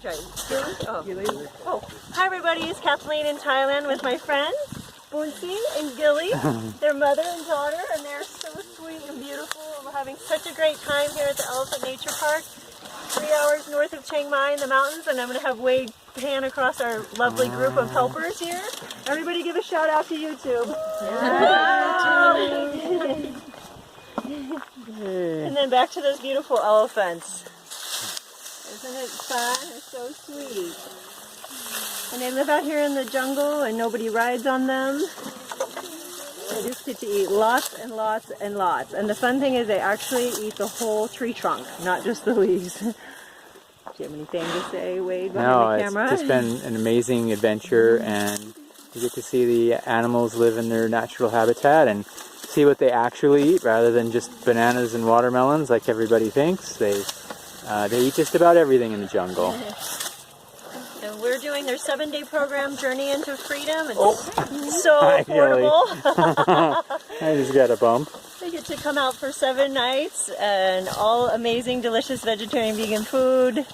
names right. Gilly? Oh. Hi everybody, it's Kathleen in Thailand with my friends, Boonsi and Gilly. They're mother and daughter, and they're so sweet and beautiful. We're having such a great time here at the Elephant Nature Park, 3 hours north of Chiang Mai in the mountains, and I'm going to have Wade pan across our lovely group of helpers here. Everybody give a shout out to YouTube. And then back to those beautiful elephants. Isn't it fun? They're so sweet. And they live out here in the jungle and nobody rides on them. They just get to eat lots and lots and lots. And the fun thing is they actually eat the whole tree trunk, not just the leaves. Do you have anything to say, Wade, behind the camera? No, it's just been an amazing adventure, and you get to see the animals live in their natural habitat and see what they actually eat rather than just bananas and watermelons like everybody thinks. They eat just about everything in the jungle. And we're doing their 7-day program, Journey into Freedom. It's so affordable. I just got a bump. They get to come out for 7 nights and all amazing, delicious vegetarian vegan food.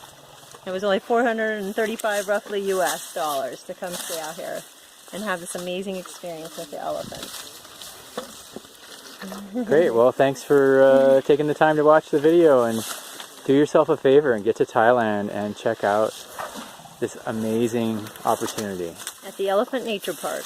It was only $435 roughly US dollars to come stay out here and have this amazing experience with the elephants. Great, well thanks for taking the time to watch the video, and do yourself a favor and get to Thailand and check out this amazing opportunity At the Elephant Nature Park.